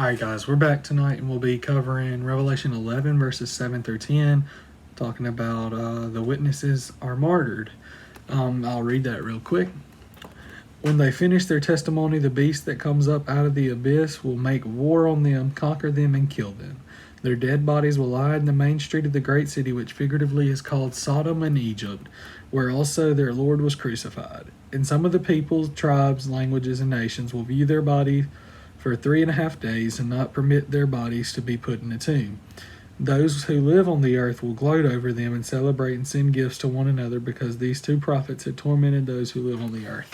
Alright, guys, we're back tonight and we'll be covering Revelation 11, verses 7 through 10, talking about the witnesses are martyred. I'll read that real quick. When they finish their testimony, the beast that comes up out of the abyss will make war on them, conquer them, and kill them. Their dead bodies will lie in the main street of the great city, which figuratively is called Sodom and Egypt, where also their Lord was crucified. And some of the peoples, tribes, languages, and nations will view their bodies for 3.5 days and not permit their bodies to be put in a tomb. Those who live on the earth will gloat over them and celebrate and send gifts to one another because these two prophets had tormented those who live on the earth.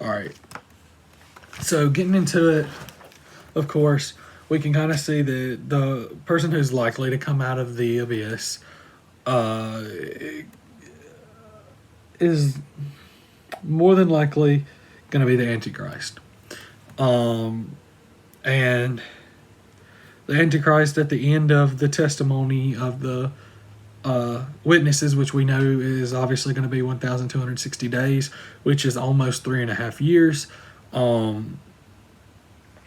All right. So getting into it, of course, we can kind of see that the person who's likely to come out of the abyss is more than likely going to be the Antichrist. And the Antichrist at the end of the testimony of the witnesses, which we know is obviously going to be 1,260 days, which is almost 3.5 years.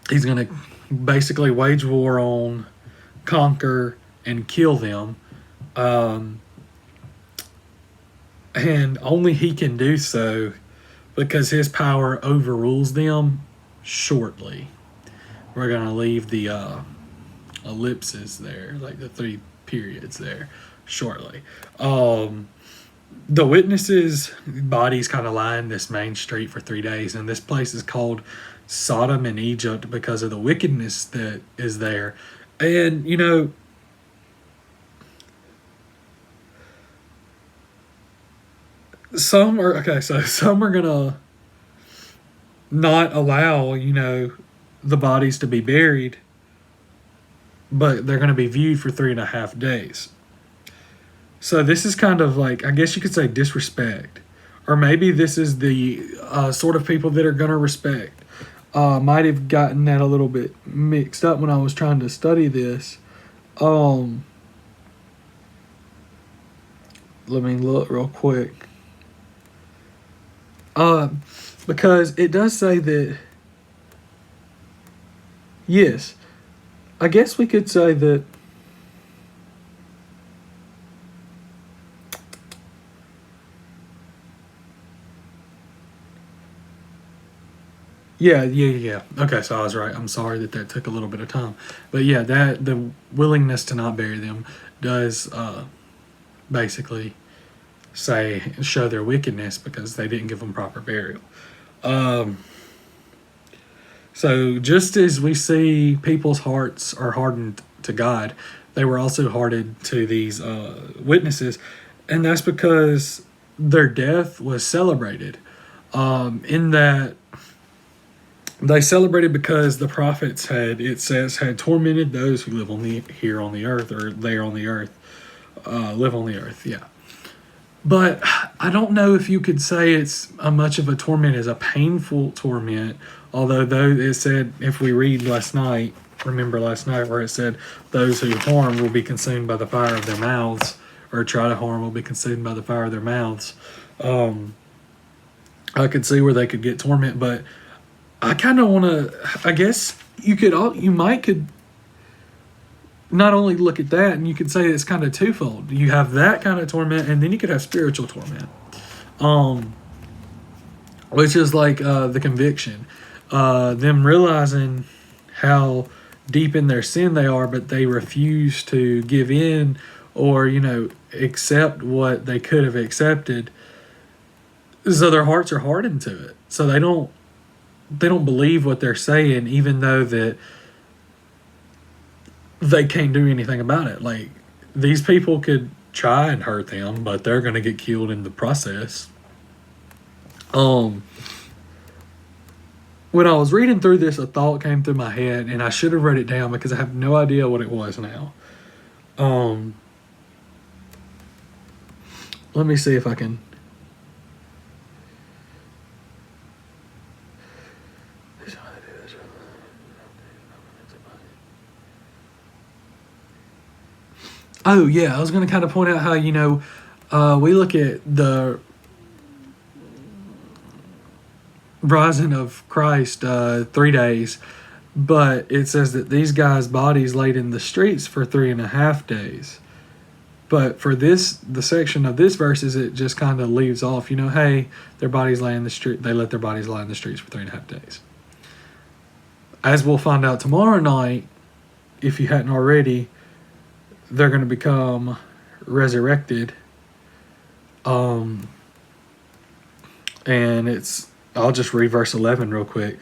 He's going to basically wage war on, conquer, and kill them. And only he can do so because his power overrules them shortly. We're going to leave the ellipses there, like the 3 periods there, shortly. The witnesses' bodies kind of line this main street for 3 days, and this place is called Sodom and Egypt because of the wickedness that is there. And, you know, some are gonna not allow, the bodies to be buried, but they're gonna be viewed for 3.5 days. So this is kind of like, I guess you could say, disrespect, or maybe this is the sort of people that are gonna respect. Might have gotten that a little bit mixed up when I was trying to study this. Let me look real quick. Because it does say that, yes, I guess we could say that yeah. Okay, so I was right. I'm sorry that took a little bit of time. But yeah, that the willingness to not bury them does basically show their wickedness because they didn't give them proper burial. So just as we see people's hearts are hardened to God, they were also hardened to these witnesses, and that's because their death was celebrated. In that they celebrated because the prophets had tormented those who live on the earth, or there on the earth, live on the earth. Yeah. But I don't know if you could say it's much of a torment as a painful torment, although it said, if we read remember last night where it said, those who harm will be consumed by the fire of their mouths, or try to harm will be consumed by the fire of their mouths. I could see where they could get torment, but I kind of want to, I guess you might could not only look at that, and you could say it's kind of twofold. You have that kind of torment, and then you could have spiritual torment, which is like the conviction, them realizing how deep in their sin they are, but they refuse to give in or accept what they could have accepted. So their hearts are hardened to it. So they don't believe what they're saying, even though that they can't do anything about it. Like, these people could try and hurt them, but they're going to get killed in the process. When I was reading through this, a thought came through my head, and I should have wrote it down because I have no idea what it was now. Let me see if I can. Oh, yeah, I was going to kind of point out how, we look at the rising of Christ 3 days, But it says that these guys' bodies laid in the streets for 3.5 days. But for this, the section of this verses, it just kind of leaves off, hey, their bodies lay in the street. They let their bodies lie in the streets for 3.5 days. As we'll find out tomorrow night, if you hadn't already, they're going to become resurrected. And I'll just read verse 11 real quick.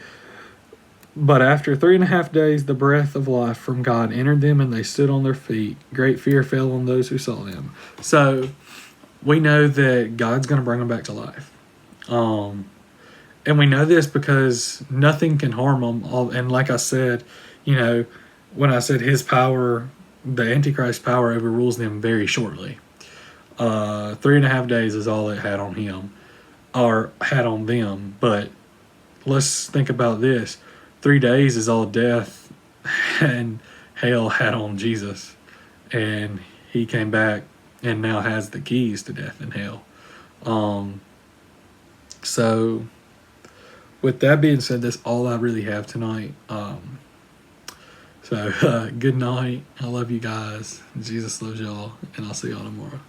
But after 3.5 days, the breath of life from God entered them, and they stood on their feet. Great fear fell on those who saw them. So we know that God's going to bring them back to life. And we know this because nothing can harm them. And like I said, when I said his power, the Antichrist power overrules them very shortly. 3.5 days is all it had on him, or had on them. But let's think about this. 3 days is all death and hell had on Jesus. And he came back and now has the keys to death and hell. So with that being said, that's all I really have tonight. So good night. I love you guys. Jesus loves y'all, and I'll see y'all tomorrow.